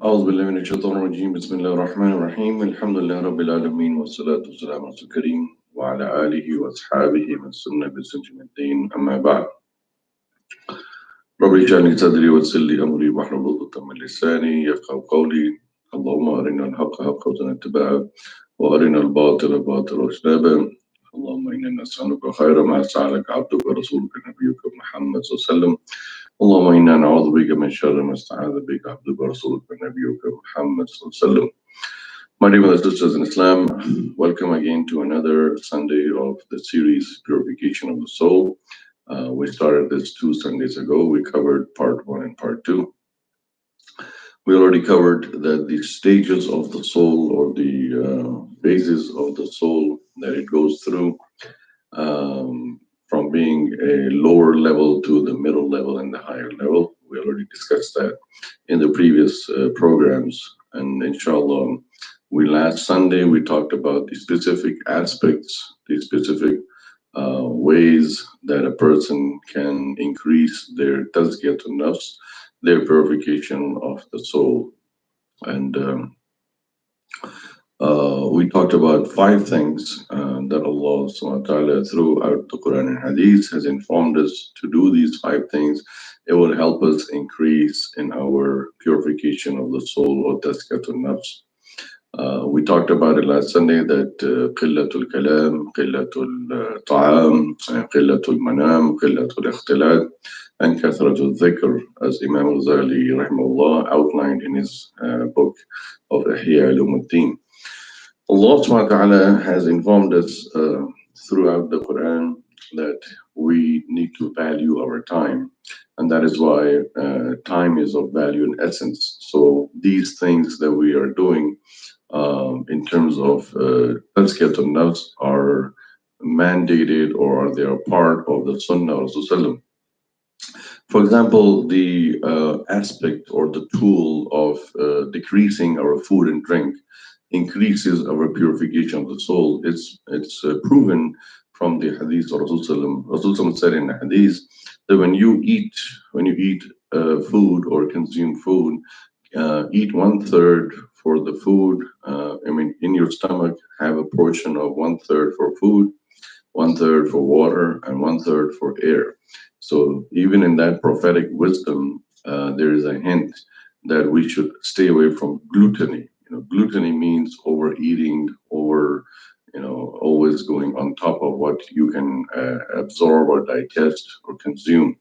أعوذ بالله من الشيطان الرجيم بسم الله الرحمن الرحيم الحمد لله رب العالمين والصلاة والسلام على الكريم وعلى آله وأصحابه من سنة بسنة الدين أما بعد رب اجعل لي صدري ويسر لي أمري واحلل عقدة من لساني يفقهوا قولي اللهم أرنا الحق حقا وارزقنا اتباعه وأرنا الباطل باطلا واجتنابه اللهم إنا نسألك خير ما سألك عبدك ورسولك نبيك محمد صلى الله عليه وسلم اللهم إنا نعوذ بك من شر ما استعاذ بك عبدك ورسولك نبيك محمد صلى الله عليه وسلم. My dear brothers and sisters in Islam, welcome again to another Sunday of the series Purification of the Soul. We started this 2 Sundays ago. We covered part 1 and part 2. We already covered that the stages of the soul or the phases of the soul that it goes through, from being a lower level to the middle level and the higher level. We already discussed that in the previous programs. And inshallah, last Sunday we talked about the specific aspects, the specific ways that a person can increase their tazkiyat nafs, their purification of the soul. And we talked about 5 things that Allah subhanahu wa ta'ala throughout the Quran and Hadith has informed us to do these 5 things. It will help us increase in our purification of the soul or tazkiyatun nafs. We talked about it last Sunday that qillatul kalam, qillatul ta'am, qillatul manam, qillatul ikhtilat, and kathratul dhikr, as Imam Ghazali rahimahullah outlined in his book of Ihya Ulumuddin. Allah subhanahu wa ta'ala has informed us throughout the Quran that we need to value our time. And that is why time is of value in essence. So these things that we are doing in terms of tazkiyatun nafs are mandated or they are part of the Sunnah of Rasulullah. For example, the aspect or the tool of decreasing our food and drink increases our purification of the soul. It's proven from the hadith of Rasulullah. Rasulullah said in the hadith that when you eat food or consume food, eat 1/3 for the food. In your stomach, have a portion of 1/3 for food, 1/3 for water, and 1/3 for air. So even in that prophetic wisdom, there is a hint that we should stay away from gluttony. Gluttony means overeating, always going on top of what you can absorb or digest or consume.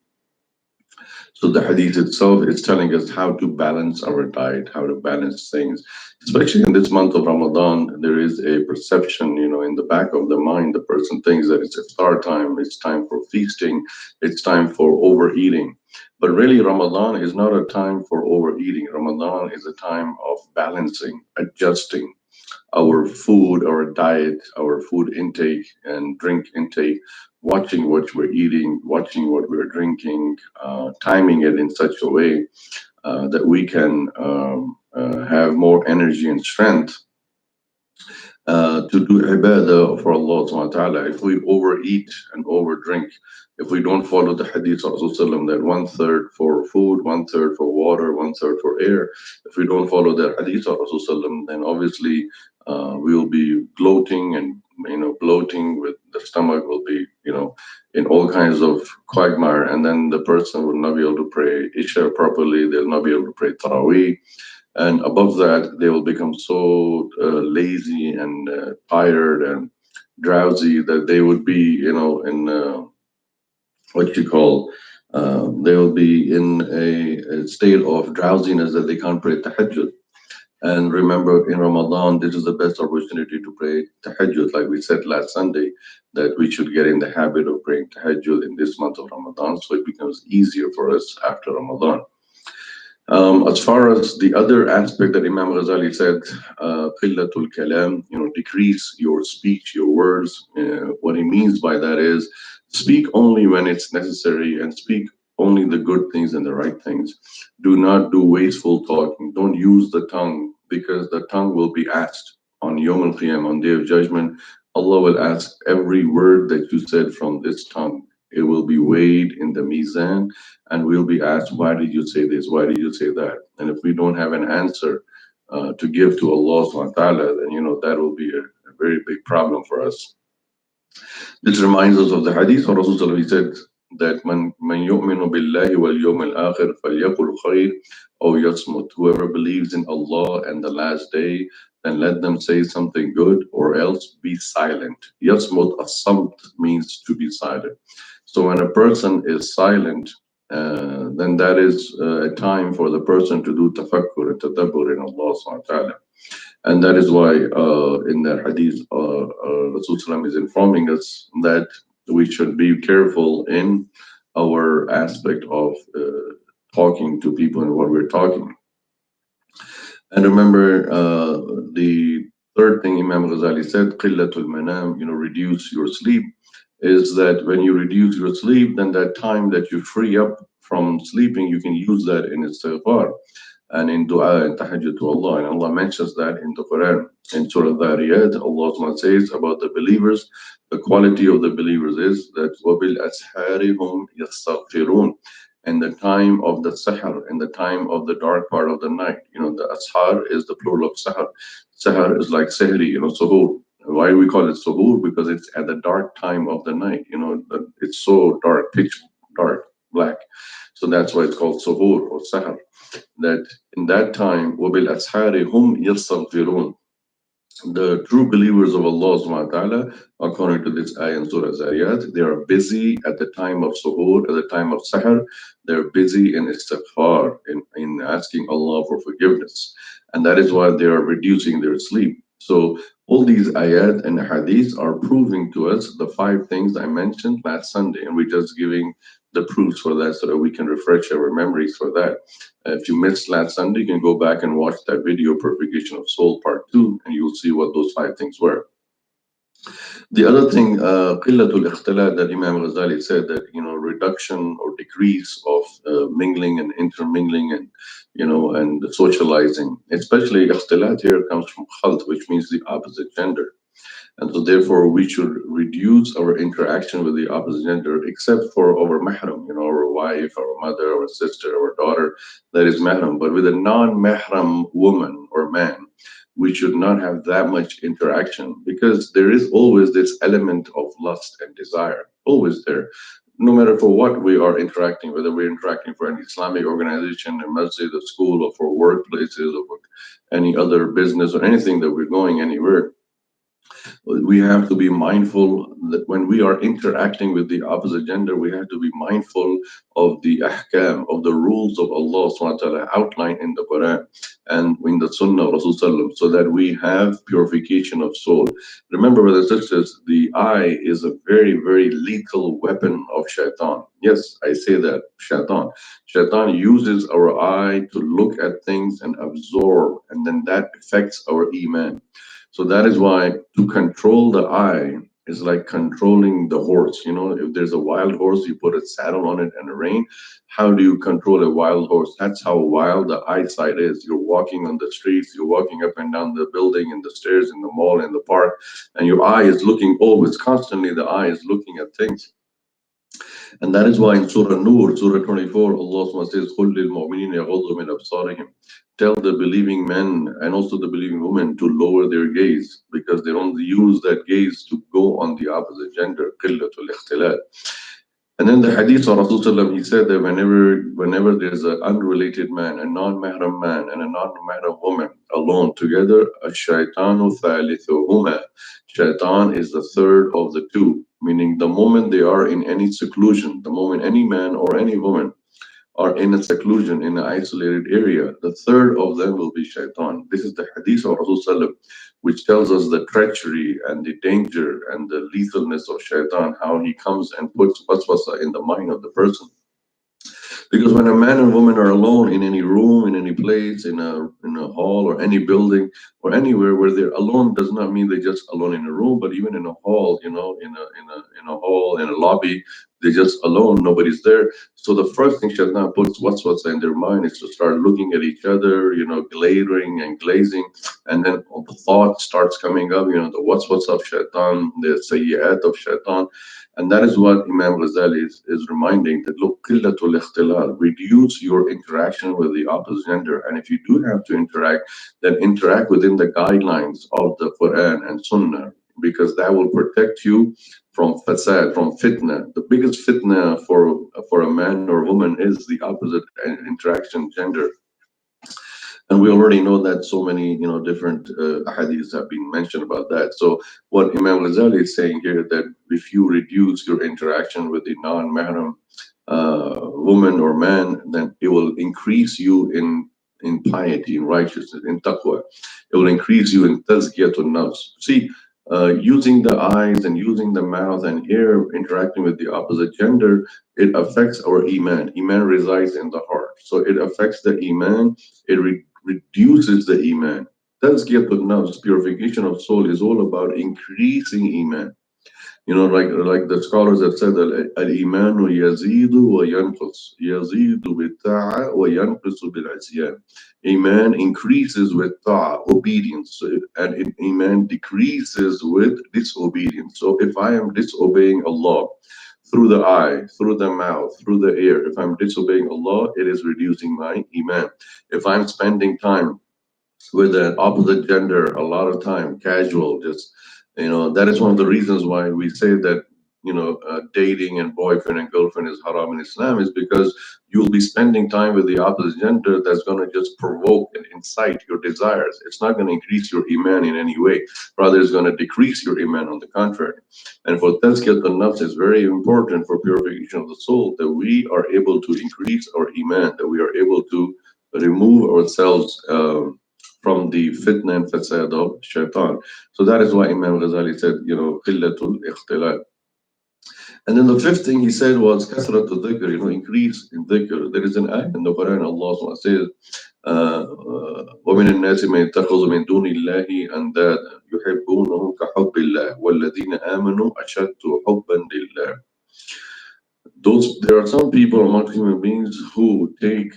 So the hadith itself is telling us how to balance our diet, how to balance things. Especially in this month of Ramadan, there is a perception, in the back of the mind, the person thinks that it's iftar time, it's time for feasting, it's time for overeating. But really, Ramadan is not a time for overeating. Ramadan is a time of balancing, adjusting our food, our diet, our food intake and drink intake, watching what we're eating, watching what we're drinking, timing it in such a way that we can have more energy and strength to do ibadah for Allah subhanahu wa ta'ala. If we overeat and overdrink, if we don't follow the hadith of Rasulullah that 1/3 for food, 1/3 for water, 1/3 for air, if we don't follow the hadith of Rasulullah, then obviously we will be bloating and bloating with the stomach will be in all kinds of quagmire, and then the person will not be able to pray Isha properly, they'll not be able to pray Taraweeh. And above that, they will become so lazy and tired and drowsy that they would be, in they will be in a state of drowsiness that they can't pray tahajjud. And remember, in Ramadan, this is the best opportunity to pray tahajjud. Like we said last Sunday, that we should get in the habit of praying tahajjud in this month of Ramadan, so it becomes easier for us after Ramadan. As far as the other aspect that Imam Ghazali said, qillatul kalam, decrease your speech, your words. What he means by that is speak only when it's necessary and speak only the good things and the right things. Do not do wasteful talking. Don't use the tongue, because the tongue will be asked on Yawm al-Qiyam, on Day of Judgment. Allah will ask every word that you said from this tongue. It will be weighed in the mizan, and we'll be asked, why did you say this? Why did you say that? And if we don't have an answer to give to Allah subhanahu wa ta'ala, then that will be a very big problem for us. This reminds us of the hadith of Rasulullah. He said that man yu'minu billahi wal yawm al-akhir falyaqul khair aw yasmut. Whoever believes in Allah and the last day, then let them say something good or else be silent. Yasmut, as-samt, means to be silent. So when a person is silent, then that is a time for the person to do tafakkur and tadabbur in Allah subhanahu wa ta'ala. And that is why in the hadith, Rasulullah is informing us that we should be careful in our aspect of talking to people and what we're talking. And remember, the third thing Imam Ghazali said, qillatul manam, reduce your sleep, is that when you reduce your sleep, then that time that you free up from sleeping, you can use that in istighfar and in dua and tahajjud to Allah. And Allah mentions that in the Quran. In Surah Dariyat, Allah says about the believers, the quality of the believers is that وَبِالْأَسْحَارِ هُمْ يَسْتَغْفِرُونَ. And the time of the sahar, in the time of the dark part of the night. The ashar is the plural of sahar. Sahar is like sehri, suhoor. Why do we call it suhoor? Because it's at the dark time of the night. It's so dark, pitch dark, black. So that's why it's called suhoor or sahar. That in that time, وَبِالْأَسْحَارِ هُمْ يَسْتَغْفِرُونَ. The true believers of Allah subhanahu wa ta'ala, according to this ayah in Surah Zariyat, they are busy at the time of suhoor, at the time of sahar. They're busy in istighfar, in asking Allah for forgiveness. And that is why they are reducing their sleep. So all these ayat and hadiths are proving to us the 5 things I mentioned last Sunday, and we're just giving the proofs for that so that we can refresh our memories for that. If you missed last Sunday, you can go back and watch that video, Purification of Soul Part 2, and you'll see what those 5 things were. The other thing, qillatul ikhtilat, that Imam Ghazali said, that reduction or decrease of mingling and intermingling and and socializing, especially ikhtilat here comes from khalt, which means the opposite gender. And so therefore we should reduce our interaction with the opposite gender, except for our mahram, our wife, our mother, our sister, our daughter, that is mahram. But with a non-mahram woman or man, we should not have that much interaction, because there is always this element of lust and desire, always there. No matter for what we are interacting, whether we're interacting for an Islamic organization, a masjid, a school, or for workplaces, or for any other business or anything that we're going anywhere, we have to be mindful that when we are interacting with the opposite gender, we have to be mindful of the ahkam, of the rules of Allah subhanahu wa ta'ala outlined in the Quran and in the Sunnah of Rasulullah, so that we have purification of soul. Remember, brothers and sisters, the eye is a very, very lethal weapon of shaitan. Yes, I say that, shaitan. Shaitan uses our eye to look at things and absorb, and then that affects our iman. So that is why to control the eye is like controlling the horse. If there's a wild horse, you put a saddle on it and a rein. How do you control a wild horse? That's how wild the eyesight is. You're walking on the streets, you're walking up and down the building, in the stairs, in the mall, in the park, and your eye is looking always, constantly the eye is looking at things. And that is why in Surah Nur, Surah 24, Allah says, قُلْ لِلْمُؤْمِنِينَ يَغُضُّوا مِنْ أَبْصَارِهِمْ. Tell the believing men and also the believing women to lower their gaze, because they don't use that gaze to go on the opposite gender. قِلَّةُ الْإِخْتِلَاطِ. And then the hadith of Rasulullah, he said that whenever there's an unrelated man, a non-mahram man and a non-mahram woman alone together, ash-shaytanu thalithuhuma. Shaitan is the third of the two, meaning the moment they are in any seclusion, the moment any man or any woman are in a seclusion, in an isolated area, the third of them will be shaitan. This is the hadith of Rasulullah, which tells us the treachery and the danger and the lethalness of shaitan, how he comes and puts waswasa in the mind of the person. Because when a man and woman are alone in any room, in any place, in a hall or any building or anywhere where they're alone, does not mean they're just alone in a room, but even in a hall, in in a hall, in a lobby. They're just alone, nobody's there. So the first thing Shaitan puts what's in their mind is to start looking at each other, glaring and glazing. And then the thought starts coming up, the what's of Shaitan, the sayyat of Shaitan. And that is what Imam Ghazali is reminding, that look, qillatul ikhtilal, reduce your interaction with the opposite gender. And if you do have to interact, then interact within the guidelines of the Quran and Sunnah, because that will protect you from fasad, from fitna. The biggest fitna for a man or woman is the opposite interaction gender. And we already know that so many different hadiths have been mentioned about that. So what Imam Ghazali is saying here, that if you reduce your interaction with the non-mahram woman or man, then it will increase you in piety, in righteousness, in taqwa. It will increase you in tazkiyatun nafs. See, using the eyes and using the mouth and ear interacting with the opposite gender, it affects our iman. Iman resides in the heart, so it affects the iman. It reduces the iman. Tazkiyatun nafs, purification of soul, is all about increasing iman. Like the scholars have said, al-imanu yazidu wa yanqus, yazidu bit-ta'a wa yanqusu bil-isyan. Iman increases with ta'a, obedience, and iman decreases with disobedience. So if I am disobeying Allah through the eye, through the mouth, through the ear, if I'm disobeying Allah, it is reducing my iman. If I'm spending time with the opposite gender a lot of time, casual, just that is one of the reasons why we say that dating and boyfriend and girlfriend is haram in Islam, is because you'll be spending time with the opposite gender that's going to just provoke and incite your desires. It's not going to increase your iman in any way, rather it's going to decrease your iman, on the contrary. And for tazkiyat al-nafs, it's very important for purification of the soul that we are able to increase our iman, that we are able to remove ourselves from the fitna and fasad of shaitan. So that is why Imam Ghazali said, qillatul ikhtilal. And then the fifth thing he said was kasratul dhikr, increase in dhikr. There is an ayah in the Quran, Allah SWT says, وَمِنَ النَّاسِ مَن يَتَّخِذُ مِن دُونِ اللَّهِ أَنْدَادًا يُحِبُّونَهُمْ كَحُبِّ اللَّهِ وَالَّذِينَ آمَنُوا أَشَدُّ حُبًّا لِلَّهِ. There are some people among human beings who take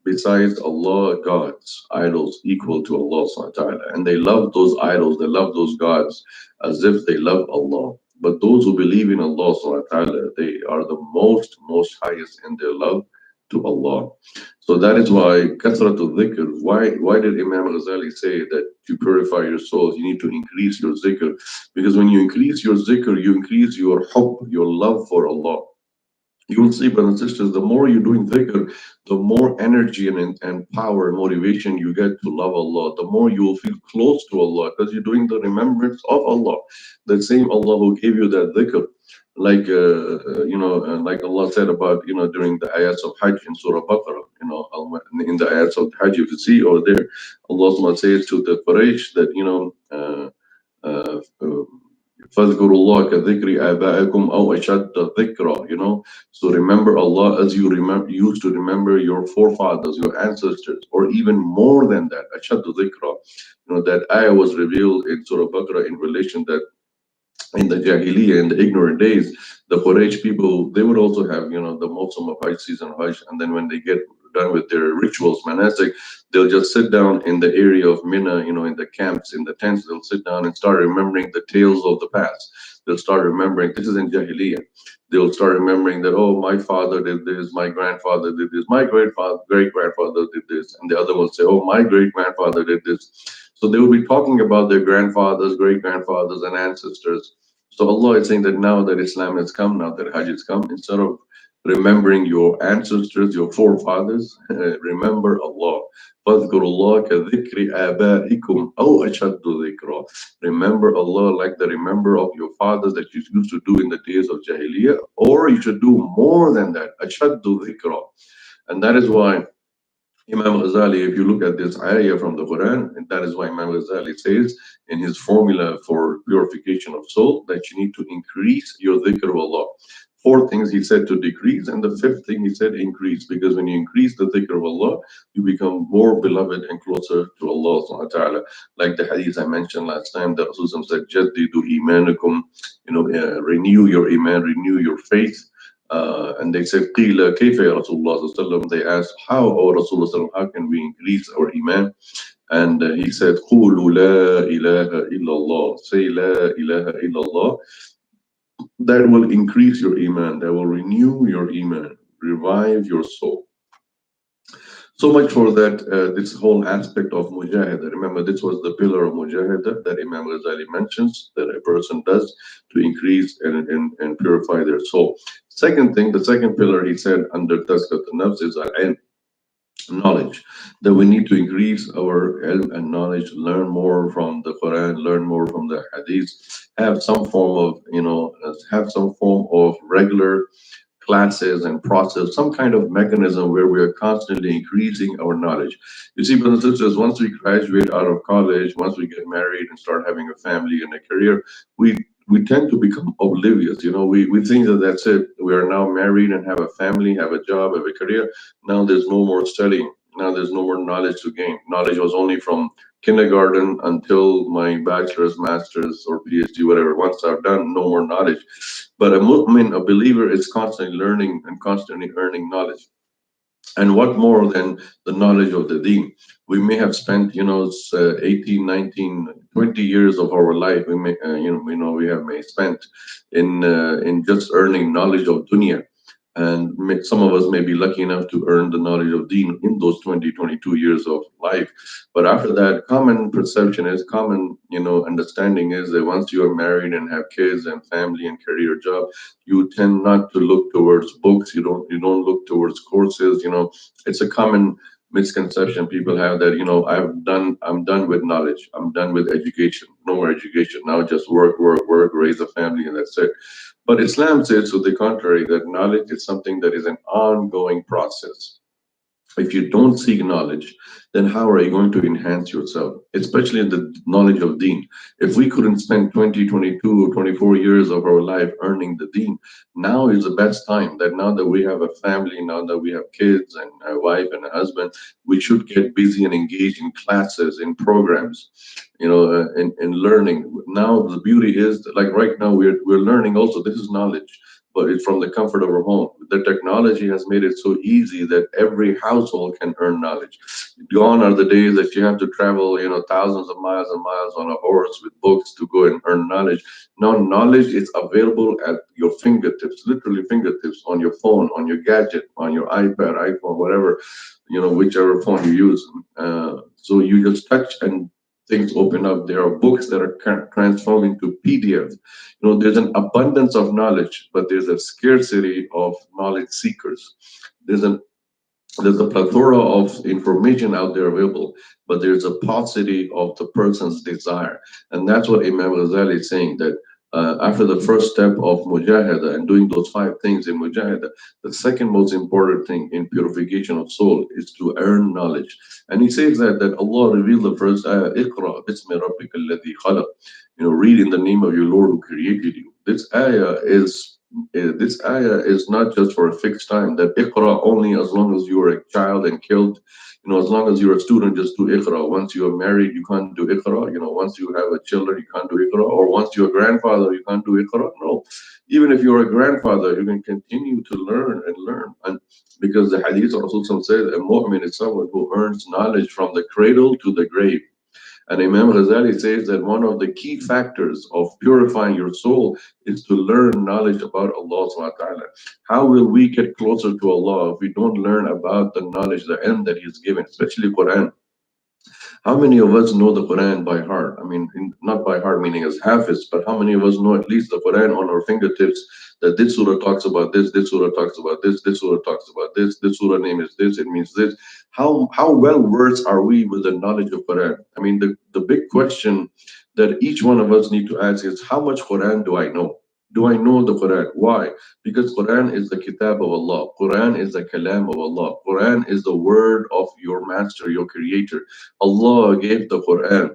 besides Allah gods, idols equal to Allah subhanahu wa ta'ala, and they love those idols, they love those gods as if they love Allah. But those who believe in Allah subhanahu wa ta'ala, they are the most highest in their love to Allah. So that is why kasratul dhikr. Why did Imam Ghazali say that to purify your souls you need to increase your zikr? Because when you increase your zikr, you increase your hubb, your love for Allah. You will see, brothers and sisters, the more you're doing dhikr, the more energy and power and motivation you get to love Allah. The more you will feel close to Allah, because you're doing the remembrance of Allah. The same Allah who gave you that dhikr. Like like Allah said about during the ayats of Hajj in Surah Baqarah, in the ayats of Hajj, you can see over there, Allah says to the Quraysh that فَاذْكُرُوا اللَّهَ كَذِكْرِ آبَائِكُمْ أَوْ أَشَدَّ ذِكْرًا. So remember Allah as you used to remember your forefathers, your ancestors, or even more than that, أَشَدَّ ذِكْرًا. That ayah was revealed in Surah Baqarah in relation that in the Jahiliyyah, in the ignorant days, the Quraysh people, they would also have, the Muslim of Hajj, season of Hajj, and then when they get done with their rituals, monastic, they'll just sit down in the area of Mina, in the camps, in the tents, they'll sit down and start remembering the tales of the past. They'll start remembering, this is in Jahiliyyah, they'll start remembering that, oh, my father did this, my grandfather did this, my great-grandfather did this, and the other will say, oh, my great-grandfather did this. So they will be talking about their grandfathers, great-grandfathers, and ancestors. So Allah is saying that now that Islam has come, now that Hajj has come, instead of remembering your ancestors, your forefathers, remember Allah. فَاذْكُرُوا اللَّهَ كَذِكْرِ آبَائِكُمْ أَوْ أَشَدُّ ذِكْرًا. Remember Allah like the remember of your fathers that you used to do in the days of Jahiliyyah, or you should do more than that, أَشَدُّ ذِكْرًا. And that is why Imam Ghazali, if you look at this ayah from the Quran, and that is why Imam Ghazali says in his formula for purification of soul that you need to increase your dhikr of Allah. Four things he said to decrease, and the fifth thing he said increase, because when you increase the dhikr of Allah, you become more beloved and closer to Allah subhanahu wa ta'ala. Like the hadith I mentioned last time, that Rasul said, Jaddidu imanakum, renew your iman, renew your faith. And they said, Qila kayfa ya Rasulullah sallallahu alaihi wasallam. They asked, how, O Rasulullah sallallahu alaihi wasallam, how can we increase our iman? And he said, Qulu la ilaha illallah. Say la ilaha illallah. That will increase your iman, that will renew your iman, revive your soul. So much for that, this whole aspect of mujahada. Remember, this was the pillar of mujahada that Imam Ghazali mentions, that a person does to increase and purify their soul. Second thing, the second pillar he said under Tazkiyat an-Nafs is al-ilm, knowledge, that we need to increase our ilm and knowledge, learn more from the Quran, learn more from the Hadith, have some form of, have some form of regular classes and process, some kind of mechanism where we are constantly increasing our knowledge. You see, brothers and sisters, once we graduate out of college, once we get married and start having a family and a career, we tend to become oblivious. We think that that's it. We are now married and have a family, have a job, have a career. Now there's no more studying. Now there's no more knowledge to gain. Knowledge was only from kindergarten until my bachelor's, master's, or PhD, whatever. Once I've done, no more knowledge. But a mu'min, a believer, is constantly learning and constantly earning knowledge. And what more than the knowledge of the deen? We may have spent, 18, 19, 20 years of our life, we may, we have may spent in just earning knowledge of dunya. And some of us may be lucky enough to earn the knowledge of deen in those 20, 22 years of life. But after that, common perception is, common, understanding is that once you are married and have kids and family and career job, you tend not to look towards books. You don't look towards courses. It's a common misconception people have that, I'm done with knowledge. I'm done with education. No more education. Now just work, work, work, raise a family, and that's it. But Islam says to the contrary, that knowledge is something that is an ongoing process. If you don't seek knowledge, then how are you going to enhance yourself, especially the knowledge of deen? If we couldn't spend 20, 22, or 24 years of our life earning the deen, now is the best time. That now that we have a family, now that we have kids and a wife and a husband, we should get busy and engage in classes, in programs, in learning. Now the beauty is that, like right now, we're learning also. This is knowledge, but it's from the comfort of our home. The technology has made it so easy that every household can earn knowledge. Gone are the days that you have to travel, thousands of miles and miles on a horse with books to go and earn knowledge. Now, knowledge is available at your fingertips, literally fingertips, on your phone, on your gadget, on your iPad, iPhone, whatever, whichever phone you use. So you just touch and things open up. There are books that are transformed into PDFs. There's an abundance of knowledge, but there's a scarcity of knowledge seekers. There's a plethora of information out there available, but there's a paucity of the person's desire. And that's what Imam Ghazali is saying, that after the first step of mujahada and doing those five things in mujahada, the second most important thing in purification of soul is to earn knowledge. And he says that Allah revealed the first ayah, Iqra bismi rabbika alladhi khalaq. Read in the name of your Lord who created you. This ayah is not just for a fixed time, that Iqra only as long as you are a child and killed. As long as you're a student, just do Iqra. Once you are married, you can't do Iqra. Once you have a children, you can't do Iqra. Or once you're a grandfather, you can't do Iqra. No. Even if you're a grandfather, you can continue to learn and learn. And because the hadith of Rasul says, a mu'min is someone who earns knowledge from the cradle to the grave. And Imam Ghazali says that one of the key factors of purifying your soul is to learn knowledge about Allah subhanahu wa ta'ala. How will we get closer to Allah if we don't learn about the knowledge, the ilm that He's given, especially Quran? How many of us know the Quran by heart? I mean, not by heart meaning as Hafiz, but how many of us know at least the Quran on our fingertips, that this surah talks about this surah talks about this surah talks about this surah name is this, it means this. How well versed are we with the knowledge of Quran? I mean, the big question that each one of us need to ask is, how much Quran do I know? Do I know the Quran? Why? Because Quran is the kitab of Allah. Quran is the kalam of Allah. Quran is the word of your master, your creator. Allah gave the Quran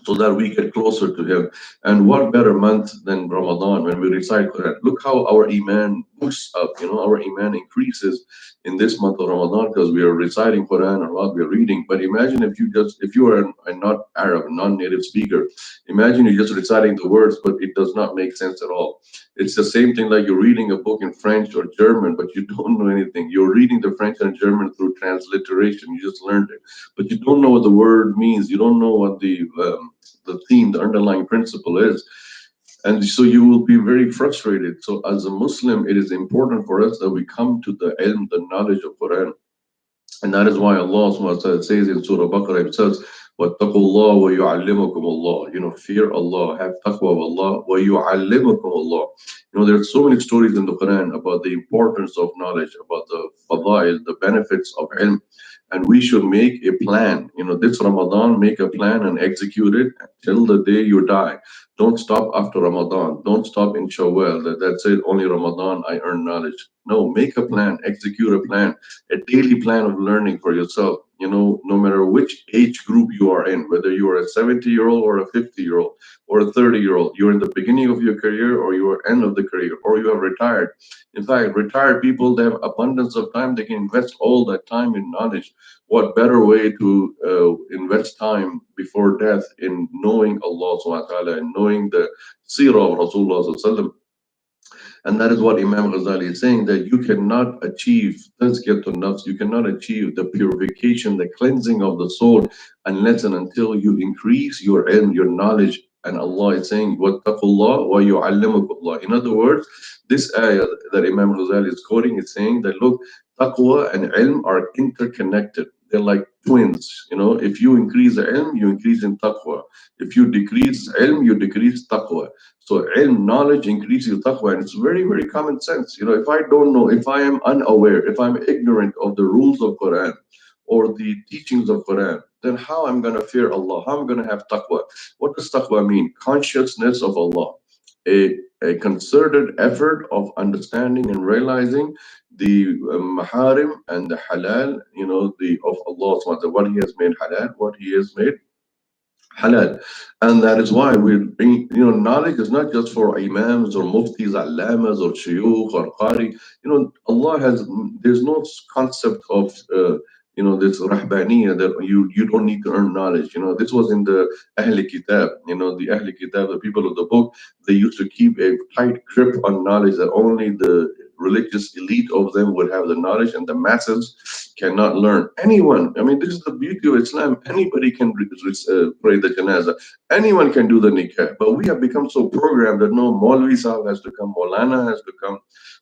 so that we get closer to Him. And what better month than Ramadan when we recite Quran? Look how our iman boosts up. Our iman increases in this month of Ramadan because we are reciting Quran or what we are reading. But imagine if you are a not Arab, non-native speaker, imagine you're just reciting the words, but it does not make sense at all. It's the same thing like you're reading a book in French or German, but you don't know anything. You're reading the French and German through transliteration. You just learned it, but you don't know what the word means. You don't know what the theme, the underlying principle is. And so you will be very frustrated. So as a Muslim, it is important for us that we come to the ilm, the knowledge of Quran. And that is why Allah subhanahu wa ta'ala says in Surah Baqarah, it says, وَاتَّقُوا اللَّهَ وَيُعَلِّمُكُمُ اللَّهُ. Fear Allah, have taqwa of Allah, وَيُعَلِّمُكُم اللَّهُ. There are so many stories in the Quran about the importance of knowledge, about the fadail, the benefits of ilm. And we should make a plan. This Ramadan, make a plan and execute it till the day you die. Don't stop after Ramadan. Don't stop in Shawwal. That's it, only Ramadan I earn knowledge. No, make a plan, execute a plan, a daily plan of learning for yourself. No matter which age group you are in, whether you are a 70-year-old or a 50-year-old or a 30-year-old, you're in the beginning of your career or you are end of the career or you have retired. In fact, retired people, they have abundance of time. They can invest all that time in knowledge. What better way to invest time before death in knowing Allah subhanahu wa ta'ala and knowing the seerah of Rasulullah sallallahu alaihi wasallam. And that is what Imam Ghazali is saying, that you cannot achieve tazkiyatun nafs, you cannot achieve the purification, the cleansing of the soul, unless and until you increase your ilm, your knowledge. And Allah is saying, وَاتَّقُوا اللَّهَ وَيُعَلِّمُكُمُ اللَّهُ. In other words, this ayah that Imam Ghazali is quoting is saying that, look, taqwa and ilm are interconnected. They're like twins. If you increase the ilm, you increase in taqwa. If you decrease ilm, you decrease taqwa. So ilm, knowledge increases taqwa, and it's very, very common sense. If I don't know, if I am unaware, if I'm ignorant of the rules of Quran or the teachings of Quran, then how I'm going to fear Allah? How I'm going to have taqwa? What does taqwa mean? Consciousness of Allah, a concerted effort of understanding and realizing the maharim and the halal, the of Allah, subhanahu wa ta'ala, what He has made halal, what He has made halal. And that is why we bring, knowledge is not just for imams or muftis, allamas or shuyukh or qari. Allah has, there's no concept of, this rahbaniyah that you don't need to earn knowledge. This was in the Ahl Kitab, the Ahl Kitab, the people of the book, they used to keep a tight grip on knowledge that only the religious elite of them would have the knowledge and the masses cannot learn. Anyone, I mean, this is the beauty of Islam. Anybody can pray the janazah. Anyone can do the nikah. But we have become so programmed that no, Maulvi Sahib has to come, Maulana has to come,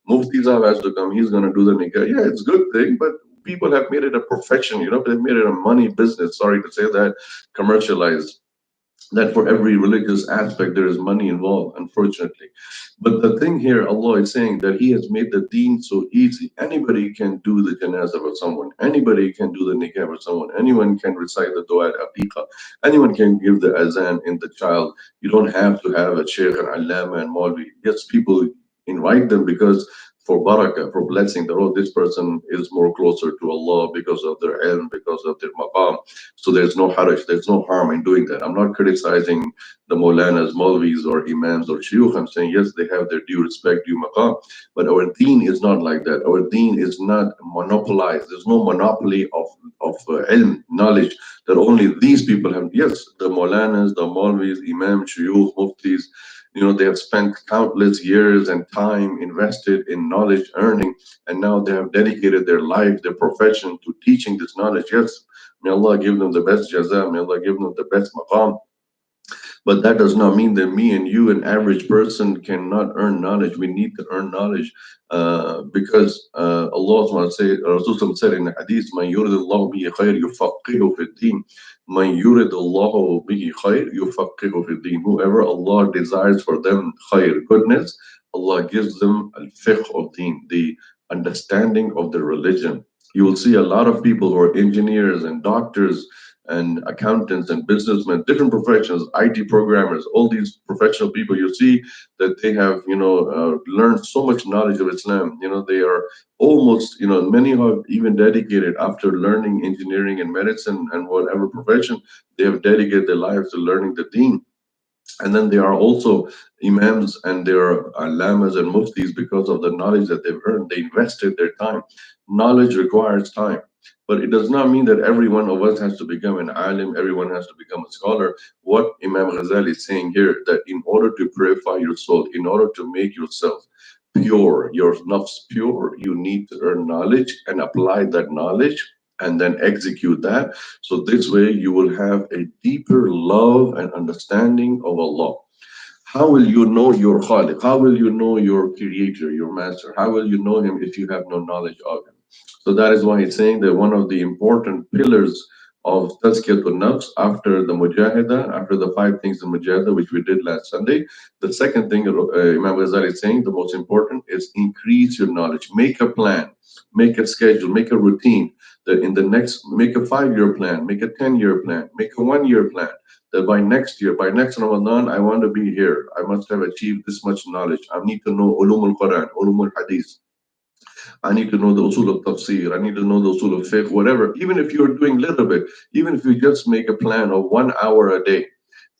Mufti Sahib has to come. He's going to do the nikah. Yeah, it's a good thing, but people have made it a profession. They've made it a money business. Sorry to say that, commercialized, that for every religious aspect there is money involved, unfortunately. But the thing here, Allah is saying that He has made the deen so easy. Anybody can do the janazah with someone, anybody can do the nikah with someone, anyone can recite the dua at aqiqah, anyone can give the azan in the child. You don't have to have a sheikh and allama and maulvi. Yes, people invite them because for barakah, for blessing, that oh, this person is more closer to Allah because of their ilm, because of their maqam. So there's no haraj, there's no harm in doing that. I'm not criticizing the Maulanas, Maulvis, or Imams or Shuyukh. I'm saying, yes, they have their due respect, due maqam. But our deen is not like that. Our deen is not monopolized. There's no monopoly of ilm, knowledge, that only these people have. Yes, the Maulanas, the Maulvis, Imams, Shuyukh, Muftis, they have spent countless years and time invested in knowledge earning, and now they have dedicated their life, their profession to teaching this knowledge. Yes, may Allah give them the best jaza, may Allah give them the best maqam. But that does not mean that me and you, an average person, cannot earn knowledge. We need to earn knowledge because Allah subhanahu wa ta'ala, Rasul said in the hadith, "Man yuridullahu bihi khair yufaqihu fi din." Man yuridullahu bihi khair yufaqihu fi din. Whoever Allah desires for them khair, goodness, Allah gives them al-fiqh of deen, the understanding of the religion. You will see a lot of people who are engineers and doctors and accountants and businessmen, different professions, IT programmers, all these professional people, you see that they have, learned so much knowledge of Islam. They are almost, many have even dedicated after learning engineering and medicine and whatever profession, they have dedicated their lives to learning the deen. And then there are also imams and there are lamas and muftis because of the knowledge that they've earned. They invested their time. Knowledge requires time. But it does not mean that every one of us has to become an alim, everyone has to become a scholar. What Imam Ghazali is saying here, that in order to purify your soul, in order to make yourself pure, your nafs pure, you need to earn knowledge and apply that knowledge and then execute that. So this way you will have a deeper love and understanding of Allah. How will you know your Khaliq? How will you know your creator, your master? How will you know him if you have no knowledge of him? So that is why he's saying that one of the important pillars of Tazkiyatun Nafs after the Mujahida, after the five things in Mujahida, which we did last Sunday, the second thing Imam Ghazali is saying, the most important, is increase your knowledge. Make a plan, make a schedule, make a routine. That in the next, make a 5-year plan, make a 10-year plan, make a 1-year plan. That by next year, by next Ramadan, I want to be here. I must have achieved this much knowledge. I need to know ulum al-Quran, ulum al-Hadith. I need to know the usul of tafsir. I need to know the usul of fiqh, whatever. Even if you're doing little bit, even if you just make a plan of 1 hour a day,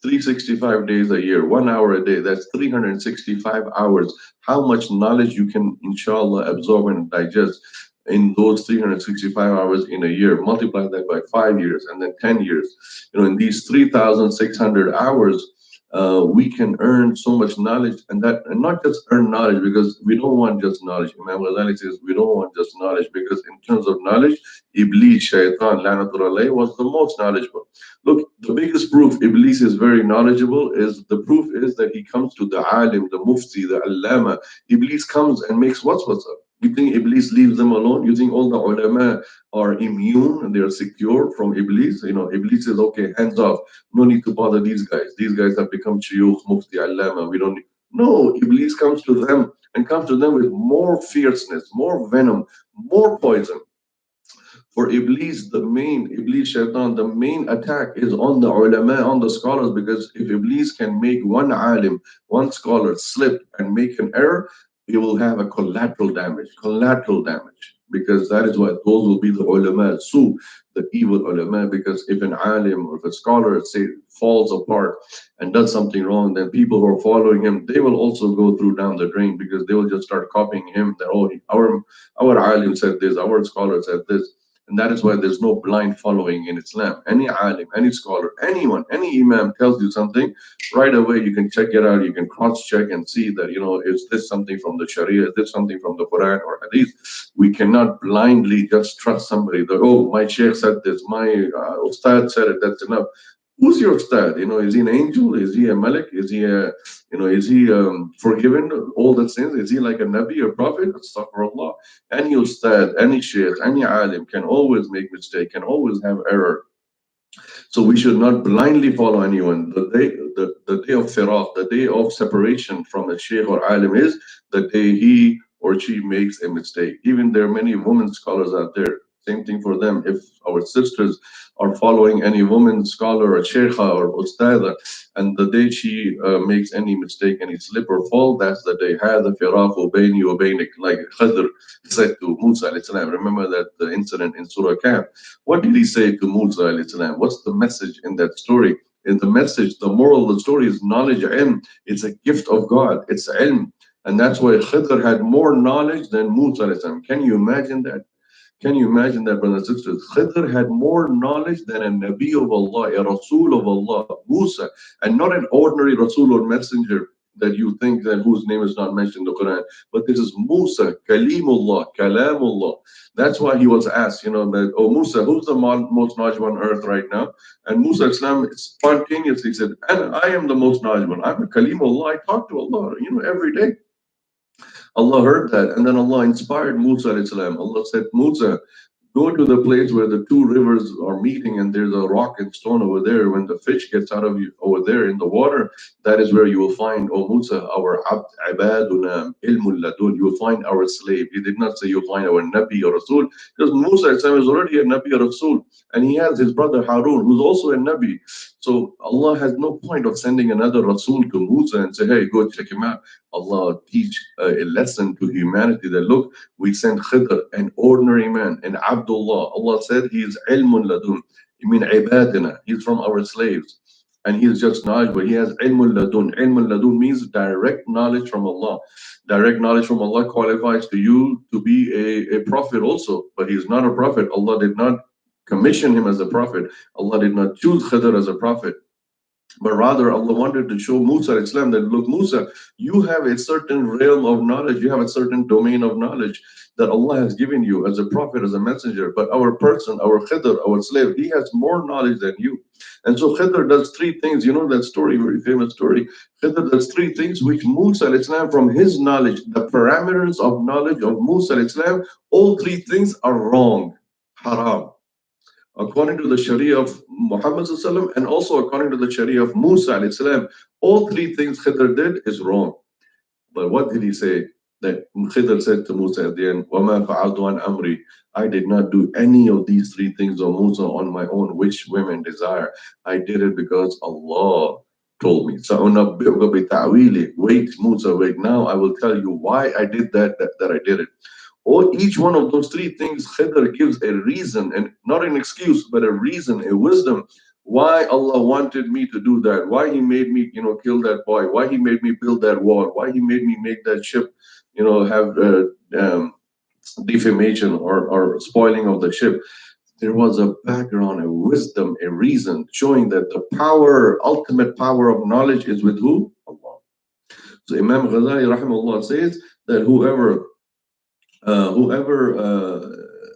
365 days a year, 1 hour a day, that's 365 hours. How much knowledge you can, inshallah, absorb and digest in those 365 hours in a year. Multiply that by 5 years and then 10 years. In these 3,600 hours, we can earn so much knowledge, and not just earn knowledge, because we don't want just knowledge. Imam Ghazali says we don't want just knowledge, because in terms of knowledge, Iblis, Shaitan, Lanatul was the most knowledgeable. Look, the biggest proof Iblis is very knowledgeable is the proof is that he comes to the alim, the mufti, the allama. Iblis comes and makes what's up. You think Iblis leaves them alone? You think all the ulama are immune and they are secure from Iblis? Iblis says, okay, hands off. No need to bother these guys. These guys have become shuyukh, mufti, allama. We don't need. No, Iblis comes to them and comes to them with more fierceness, more venom, more poison. For Iblis, Iblis Shaitan, the main attack is on the ulama, on the scholars, because if Iblis can make one alim, one scholar slip and make an error, he will have a collateral damage, because that is why those will be the ulama, the evil ulama, because if an alim or if a scholar, say, falls apart and does something wrong, then people who are following him, they will also go through down the drain, because they will just start copying him, that, oh, our alim said this, our scholar said this. And that is why there's no blind following in Islam. Any alim, any scholar, anyone, any imam tells you something, right away you can check it out, you can cross-check and see that, is this something from the Sharia, is this something from the Quran or Hadith? We cannot blindly just trust somebody that, oh, my sheikh said this, my ustad said it, that's enough. Who's your ustad? Is he an angel? Is he a malik? Is he forgiven all the sins? Is he like a nabi or prophet? Astaghfirullah. Any ustad, any sheikh, any alim can always make mistake, can always have error. So we should not blindly follow anyone. The day of firaq, the day of separation from a sheikh or alim is the day he or she makes a mistake. Even there are many women scholars out there. Same thing for them. If our sisters are following any woman scholar or sheikha or ustada, and the day she makes any mistake, any slip or fall, that's the day. هذا فراق بيني وبينك, like Khidr said to Musa alayhi salam. Remember that the incident in Surah Kahf. What did he say to Musa alayhi salam? What's the message in that story? In the message, the moral of the story is knowledge, ilm. It's a gift of God. It's ilm. And that's why Khidr had more knowledge than Musa alayhi salam. Can you imagine that? Can you imagine that, brothers and sisters? Khidr had more knowledge than a Nabi of Allah, a Rasul of Allah, Musa, and not an ordinary Rasul or messenger that you think that whose name is not mentioned in the Quran. But this is Musa, Kalimullah, Kalamullah. That's why he was asked, that, oh Musa, who's the most knowledgeable on earth right now? And Musa Islam spontaneously said, and I am the most knowledgeable. I'm a Kalimullah. I talk to Allah, every day. Allah heard that, and then Allah inspired Musa alayhi salam. Allah said, Musa, Go to the place where the two rivers are meeting and there's a rock and stone over there. When the fish gets out of you over there in the water, that is where you will find, O Musa, our abd, ibaduna, ilmul ladun. You will find our slave. He did not say you'll find our Nabi or Rasul, because Musa is already a Nabi or Rasul. And he has his brother Harun, who's also a Nabi. So Allah has no point of sending another Rasul to Musa and say, hey, go check him out. Allah teach a lesson to humanity that look, we sent Khidr, an ordinary man, an Abdullah. Allah said he is ilmun ladun. You mean ibadina. He's from our slaves. And he is just knowledge, but he has ilmun ladun. Ilmun ladun means direct knowledge from Allah. Direct knowledge from Allah qualifies to you to be a prophet also, but he is not a prophet. Allah did not commission him as a prophet. Allah did not choose Khidr as a prophet. But rather, Allah wanted to show Musa Islam that look, Musa, you have a certain realm of knowledge, you have a certain domain of knowledge that Allah has given you as a prophet, as a messenger. But our person, our Khidr, our slave, he has more knowledge than you. And so Khidr does three things. You know that story, very famous story. Khidr does three things which Musa Islam, from his knowledge, the parameters of knowledge of Musa Islam, all three things are wrong, haram, according to the Sharia of Muhammad and also according to the Sharia of Musa salam. All three things Khidr did is wrong. But what did he say? That Khidr said to Musa at the end, وَمَا فَعَلْتُ عَنْ أَمْرِي, I did not do any of these three things, O Musa, on my own, which women desire. I did it because Allah told me. سَأُنَبِّئُكَ بِتَعْوِيلِ. Wait, Musa, wait. Now I will tell you why I did that I did it. Or each one of those three things, Khidr gives a reason, and not an excuse, but a reason, a wisdom, why Allah wanted me to do that, why He made me, kill that boy, why He made me build that wall, why He made me make that ship, have defamation or spoiling of the ship. There was a background, a wisdom, a reason, showing that the power, ultimate power of knowledge is with who? Allah. So Imam Ghazali, rahimahullah, says that whoever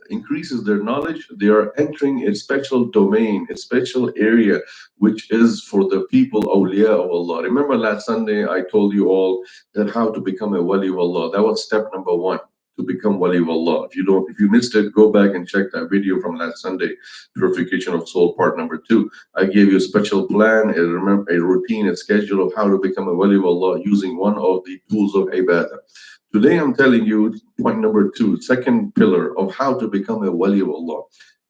increases their knowledge, they are entering a special domain, a special area, which is for the people, awliya of Allah. Remember last Sunday, I told you all that how to become a wali of Allah. That was step number one, to become wali of Allah. If you missed it, go back and check that video from last Sunday, Purification of Soul, part number 2. I gave you a special plan, a routine, a schedule of how to become a wali of Allah using one of the tools of ibadah. Today I'm telling you point number 2, second pillar of how to become a wali of Allah.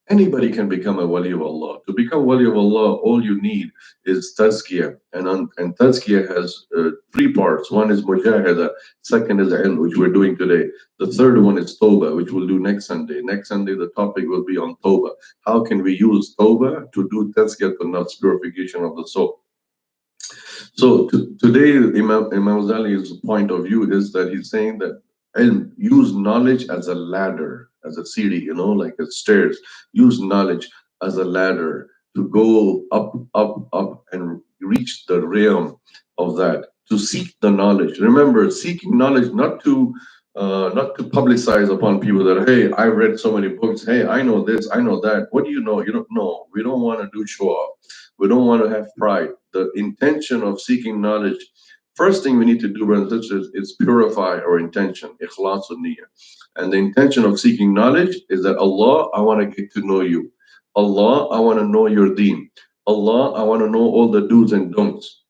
Anybody can become a wali of Allah. To become wali of Allah, all you need is tazkiyah. And tazkiyah has 3 parts. One is mujahada, second is ilm, which we're doing today. The third one is tawbah, which we'll do next Sunday. Next Sunday, the topic will be on tawbah. How can we use tawbah to do tazkiyah to nafs, purification of the soul? So today, Imam Ghazali's point of view is that he's saying that ilm, use knowledge as a ladder, as a city, like a stairs. Use knowledge as a ladder to go up, up, up, and reach the realm of that. To seek the knowledge. Remember, seeking knowledge not to publicize upon people that, hey, I read so many books. Hey, I know this, I know that. What do you know? You don't know. We don't want to do show off. We don't want to have pride. The intention of seeking knowledge, first thing we need to do, brothers and sisters, is purify our intention, ikhlas niyyah. And the intention of seeking knowledge is that Allah, I want to get to know you. Allah, I want to know your deen. Allah, I want to know all the do's and don'ts.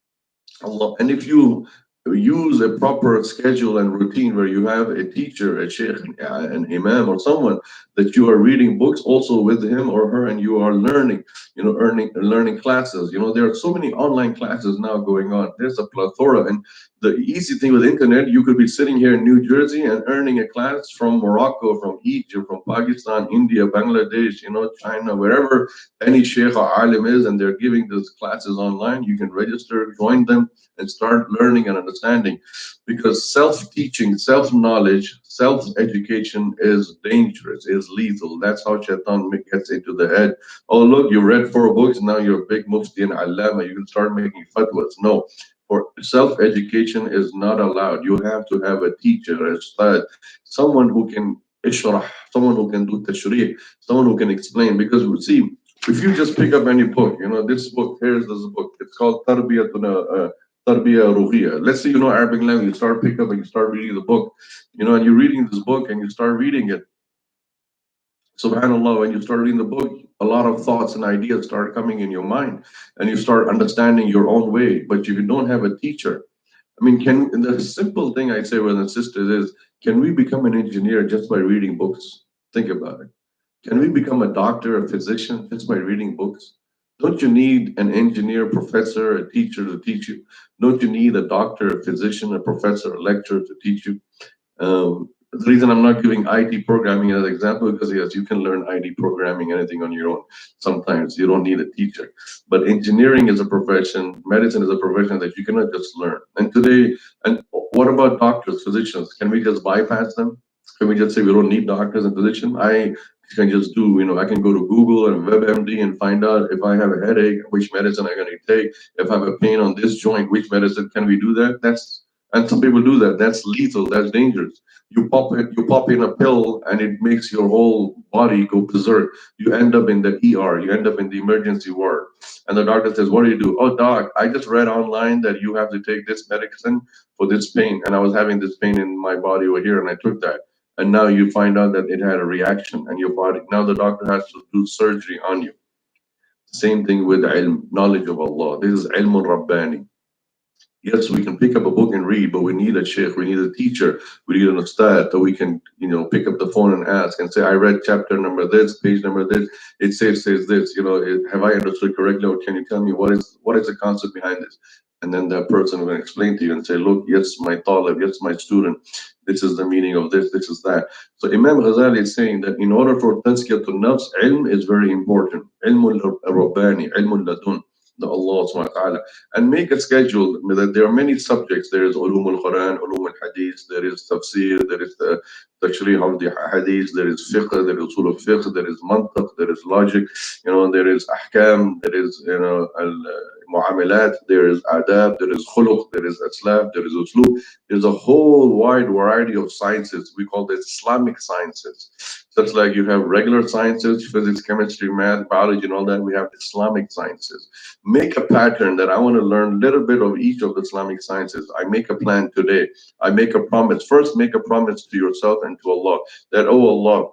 Allah, and if you use a proper schedule and routine where you have a teacher, a sheikh, an imam, or someone that you are reading books also with him or her, and you are learning, learning classes. There are so many online classes now going on. There's a plethora, and the easy thing with the internet, you could be sitting here in New Jersey and earning a class from Morocco, from Egypt, from Pakistan, India, Bangladesh, China, wherever any sheikh or alim is, and they're giving these classes online. You can register, join them, and start learning and understanding, because self-teaching, self-knowledge, self-education is dangerous, is lethal. That's how shaitan gets into the head. Oh, look, you read 4 books, now you're a big mufti and allama, you can start making fatwas. No, for self-education is not allowed. You have to have a teacher, a ustad, someone who can ishrah, someone who can do tashrih, someone who can explain. Because see, if you just pick up any book, this book, here's this book, it's called Tarbiyah Ruhiyya. Let's say you know Arabic language, you start picking up and you start reading the book, and you're reading this book and you start reading it. Subhanallah, when you start reading the book, a lot of thoughts and ideas start coming in your mind, and you start understanding your own way. But if you don't have a teacher, I mean, can the simple thing I say, brothers and sisters, is can we become an engineer just by reading books? Think about it. Can we become a doctor, a physician, just by reading books? Don't you need an engineer, professor, a teacher to teach you? Don't you need a doctor, a physician, a professor, a lecturer to teach you? The reason I'm not giving IT programming as an example, because yes, you can learn IT programming, anything on your own. Sometimes you don't need a teacher. But engineering is a profession, medicine is a profession that you cannot just learn. And today, and what about doctors, physicians? Can we just bypass them? Can we just say we don't need doctors and physicians? I can just do, I can go to Google and WebMD and find out if I have a headache, which medicine I'm going to take. If I have a pain on this joint, which medicine can we do that? And some people do that. That's lethal. That's dangerous. You pop in a pill, and it makes your whole body go berserk. You end up in the ER. You end up in the emergency ward, and the doctor says, "What do you do?" "Oh, doc, I just read online that you have to take this medicine for this pain, and I was having this pain in my body over here, and I took that." And now you find out that it had a reaction, and your body. Now the doctor has to do surgery on you. Same thing with ilm, knowledge of Allah. This is ilm rabbani. Yes, we can pick up a book and read, but we need a sheikh, we need a teacher, we need an ustad that we can, pick up the phone and ask and say, I read chapter number this, page number this, it says this, have I understood correctly, or can you tell me what is the concept behind this? And then that person will explain to you and say, look, yes, my talib, yes, my student, this is the meaning of this is that. So Imam Ghazali is saying that in order for tazkiyatun nafs, ilm is very important. Ilmul rabbani, ilmul ladun, the Allah subhanahu wa ta'ala, and make a schedule that there are many subjects. There is ulum al-Quran, ulum al-Hadith, there is tafsir, there is the tashrih of the Hadith, there is fiqh, there is usul al-fiqh, there is mantiq, there is logic, there is ahkam, there is, muamalat, there is adab, there is khuluq, there is aslaf, there is uslub. There's a whole wide variety of sciences. We call this Islamic sciences. Just like you have regular sciences, physics, chemistry, math, biology, and all that, we have Islamic sciences. Make a pattern that I want to learn a little bit of each of the Islamic sciences. I make a plan today. I make a promise. First, make a promise to yourself and to Allah that, oh Allah,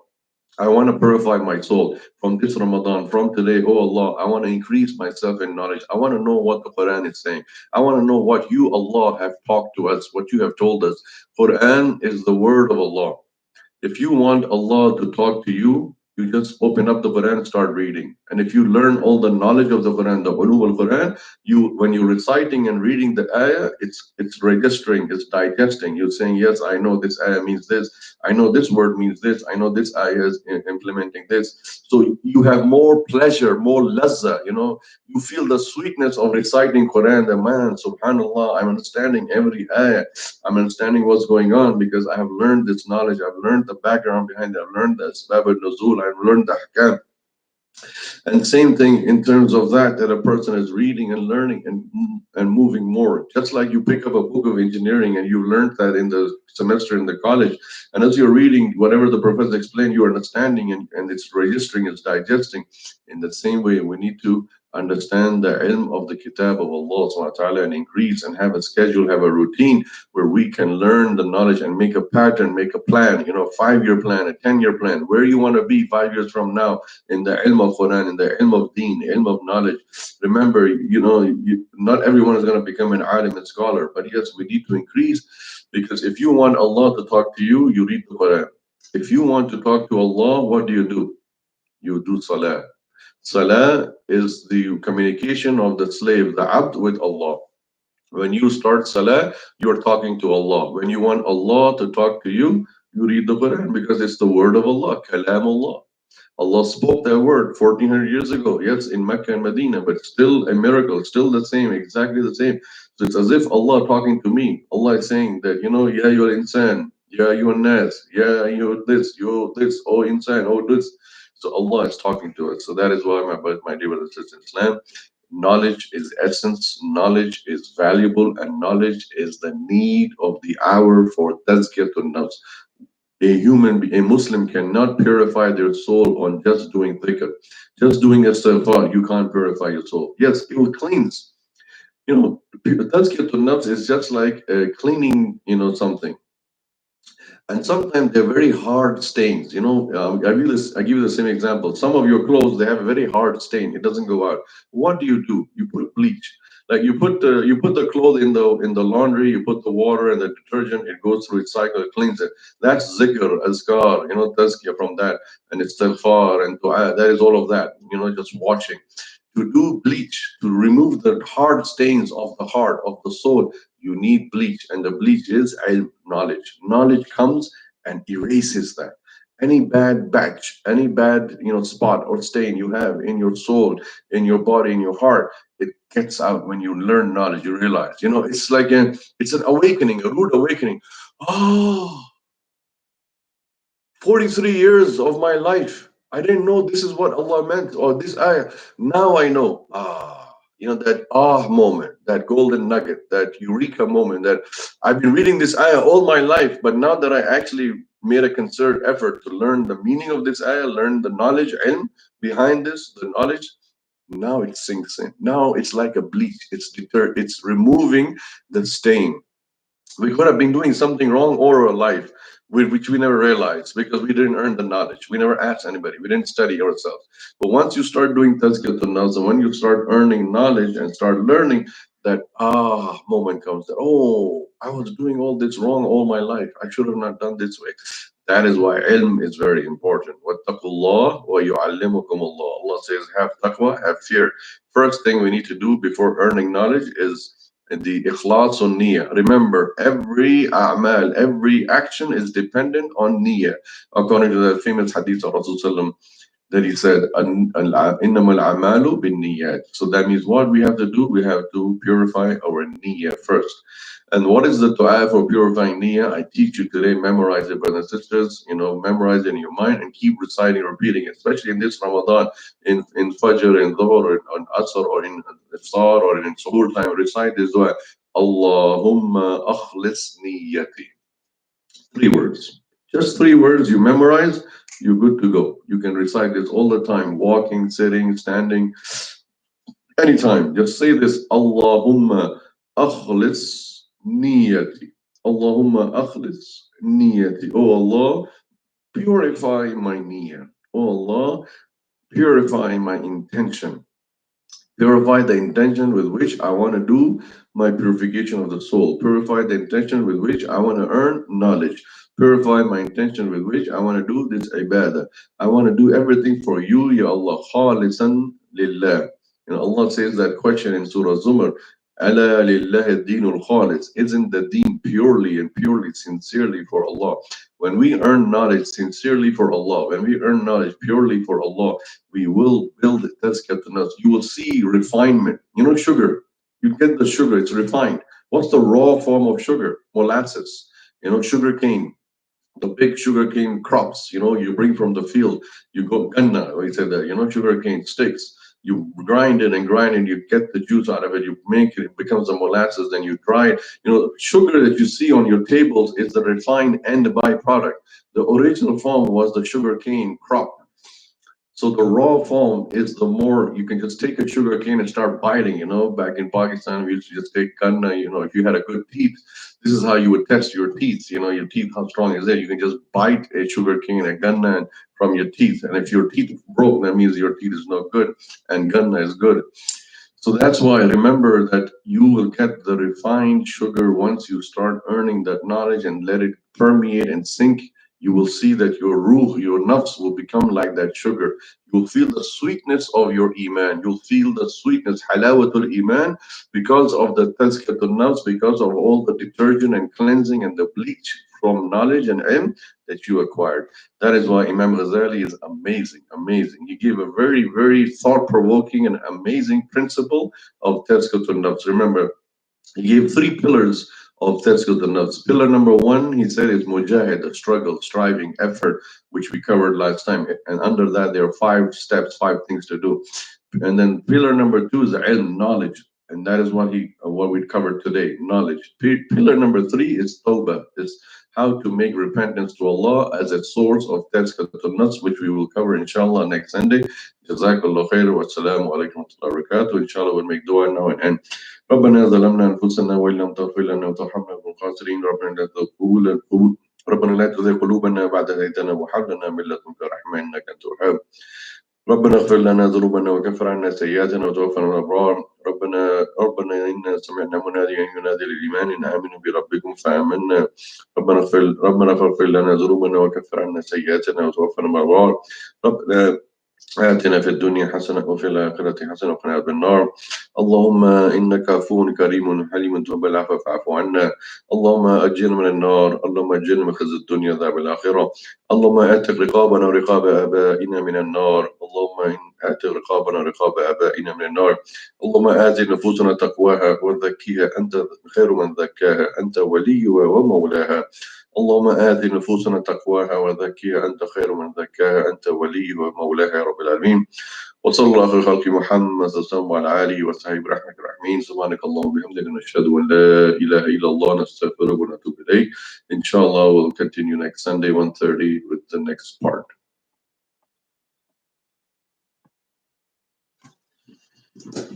I want to purify my soul from this Ramadan, from today. Oh Allah, I want to increase myself in knowledge. I want to know what the Quran is saying. I want to know what you, Allah, have talked to us, what you have told us. Quran is the word of Allah. If you want Allah to talk to you, you just open up the Quran and start reading. And if you learn all the knowledge of the Quran, the ulum al-Quran, when you're reciting and reading the ayah, it's registering, it's digesting. You're saying, yes, I know this ayah means this. I know this word means this. I know this ayah is implementing this. So you have more pleasure, more lazza, you feel the sweetness of reciting Quran. The man, subhanallah, I'm understanding every ayah. I'm understanding what's going on because I have learned this knowledge. I've learned the background behind it. I've learned the asbab al-nuzul. I've learned the ahkam. And same thing in terms of that a person is reading and learning and moving more. Just like you pick up a book of engineering and you learned that in the semester in the college, and as you're reading whatever the professor explained, you're understanding and it's registering, it's digesting. In the same way, we need to understand the ilm of the kitab of Allah subhanahu wa ta'ala and increase and have a schedule, have a routine where we can learn the knowledge and make a pattern, make a plan, 5-year plan, a 10-year plan, where you want to be 5 years from now in the ilm of Quran, in the ilm of deen, ilm of knowledge. Remember, not everyone is going to become an alim and scholar, but yes, we need to increase, because if you want Allah to talk to you, you read the Quran. If you want to talk to Allah, what do? You do salah. Salah is the communication of the slave, the abd, with Allah. When you start salah, you're talking to Allah. When you want Allah to talk to you, you read the Quran because it's the word of Allah, kalam Allah. Allah spoke that word 1400 years ago, yes, in Mecca and Medina, but still a miracle, still the same, exactly the same. So it's as if Allah talking to me. Allah is saying that, yeah, you're insan, yeah, you're nas, yeah, you're this, oh insan, oh this. So Allah is talking to us. So that is why, my dear brothers and sisters in Islam, knowledge is essence, knowledge is valuable, and knowledge is the need of the hour for tazkiyatun nafs. A Muslim cannot purify their soul on just doing dhikr. Just doing istighfar, you can't purify your soul. Yes, it will cleanse. Tazkiyatun nafs is just like cleaning, something. and sometimes they're very hard stains. I give you the same example. Some of your clothes, they have a very hard stain. It doesn't go out. What do? You put bleach. Like you put the clothes in the laundry. You put the water and the detergent. It goes through its cycle. It cleans it. That's zikr, azkar. Tazkiyah from that, and istighfar and du'a. That is all of that. Just watching. To do bleach, to remove the hard stains of the heart, of the soul, you need bleach. And the bleach is ilm, knowledge. Knowledge comes and erases that. Any bad batch, any bad spot or stain you have in your soul, in your body, in your heart, it gets out when you learn knowledge. You realize, it's like it's an awakening, a rude awakening. Oh, 43 years of my life. I didn't know this is what Allah meant, or this ayah. Now I know. That moment, that golden nugget, that eureka moment, that I've been reading this ayah all my life, but now that I actually made a concerted effort to learn the meaning of this ayah, learn the knowledge, ilm behind this, the knowledge, now it sinks in. Now it's like a bleach. It's removing the stain. We could have been doing something wrong all our life, which we never realized because we didn't earn the knowledge. We never asked anybody. We didn't study ourselves. But once you start doing tazkiyat nafs, and when you start earning knowledge and start learning, that moment comes that, oh, I was doing all this wrong all my life. I should have not done this way. That is why ilm is very important. Wattaqullah wa yu'allimukum Allah. Allah says, have taqwa, have fear. First thing we need to do before earning knowledge is the ikhlas on niyyah. Remember, every a'mal, every action is dependent on niyyah. According to the famous hadith of Rasulullah, that he said, "Innamal a'malu bin niyyat." So that means what we have to do, we have to purify our niyyah first. And what is the dua for purifying niyyah? I teach you today. Memorize it, brothers and sisters. Memorize it in your mind and keep reciting, repeating it. Especially in this Ramadan, in Fajr, in Dhuhr, or in Asr, or in Iftar, or in Suhoor time. Recite this dua. Allahumma akhlis niyyati. 3 words. Just 3 words you memorize, you're good to go. You can recite this all the time, walking, sitting, standing, anytime. Just say this, Allahumma akhlis niyati. Allahumma akhlis niyati. Oh Allah, purify my niyyah. Oh Allah, purify my intention. Purify the intention with which I want to do my purification of the soul. Purify the intention with which I want to earn knowledge. Purify my intention with which I want to do this ibadah. I want to do everything for you, Ya Allah. Khalisan lillah. Allah says that question in Surah Zumar. Ala lillahi deenul khalis. Isn't the deen purely and purely sincerely for Allah? When we earn knowledge sincerely for Allah, when we earn knowledge purely for Allah, we will build tazkiyat nafs. You will see refinement. Sugar. You get the sugar, it's refined. What's the raw form of sugar? Molasses. Sugar cane. The big sugar cane crops, you bring from the field. You go ganna, we say that, sugar cane sticks. You grind it and grind it, you get the juice out of it, you make it, it becomes a molasses, then you dry it. Sugar that you see on your tables is the refined end byproduct. The original form was the sugar cane crop. So the raw form is the more you can just take a sugar cane and start biting. Back in Pakistan, we used to just take ganna. If you had a good teeth, this is how you would test your teeth. Your teeth, how strong is it? You can just bite a sugar cane, a ganna, from your teeth. And if your teeth broke, that means your teeth is not good, and ganna is good. So that's why remember that you will get the refined sugar once you start earning that knowledge and let it permeate and sink. You will see that your ruh, your nafs will become like that sugar. You'll feel the sweetness of your iman. You'll feel the sweetness, halawatul iman, because of the tazkiyatul nafs, because of all the detergent and cleansing and the bleach from knowledge and ilm that you acquired. That is why Imam Ghazali is amazing, amazing. He gave a very, very thought-provoking and amazing principle of tazkiyatul nafs. Remember, he gave 3 pillars of tazkiyat nafs. Pillar number 1, he said, is mujahid, a struggle, striving, effort, which we covered last time. And under that, there are 5 steps, 5 things to do. And then pillar number 2 is ilm, knowledge. And that is what we covered today, knowledge. Pillar number 3 is tawbah, is how to make repentance to Allah as a source of tazkiyat nafs, which we will cover inshallah next Sunday. Jazakallah khair wa assalamu alaikum wa rahmatullahi wa barakatuh. Inshallah, we'll make dua now and end. ربنا ظلمنا أنفسنا وإن لم تغفر لنا وترحمنا بالخاسرين ربنا لا تقبل ربنا لا تزغ قلوبنا بعد إذ هديتنا وهب لنا من لدنك رحمة إنك أنت الوهاب. ربنا اغفر لنا ذنوبنا وكفر عنا سيئاتنا وتوفنا مع الأبرار. ربنا إنا سمعنا مناديا ينادي للإيمان إن آمنوا بربكم فآمنا. ربنا اغفر لنا ذنوبنا وكفر عنا سيئاتنا وتوفنا مع الأبرار. ربنا آتنا في الدنيا حسنة وفي الآخرة حسنة وقنا عذاب النار. اللهم إنك عفو كريم حليم تحب العفو فاعف عنا. اللهم أجرنا من النار. اللهم أجرنا من خزي الدنيا وعذاب الآخرة. اللهم أعتق رقابنا ورقاب آبائنا من النار. اللهم أعتق رقابنا ورقاب آبائنا من النار. اللهم آت نفوسنا تقواها وزكيها أنت خير من زكاها أنت وليها ومولاها. اللهم آت نفوسنا تقواها وزكيها أنت خير من زكاها أنت وليها ومولاها يا رب العالمين. وصلى الله على خلق محمد صلى الله عليه وسلم وعلى آله وصحبه برحمتك الرحمين. سبحانك اللهم وبحمدك نشهد أن لا إله إلا الله نستغفرك ونتوب إليك. Inshallah, we'll continue next Sunday 1:30 with the next part.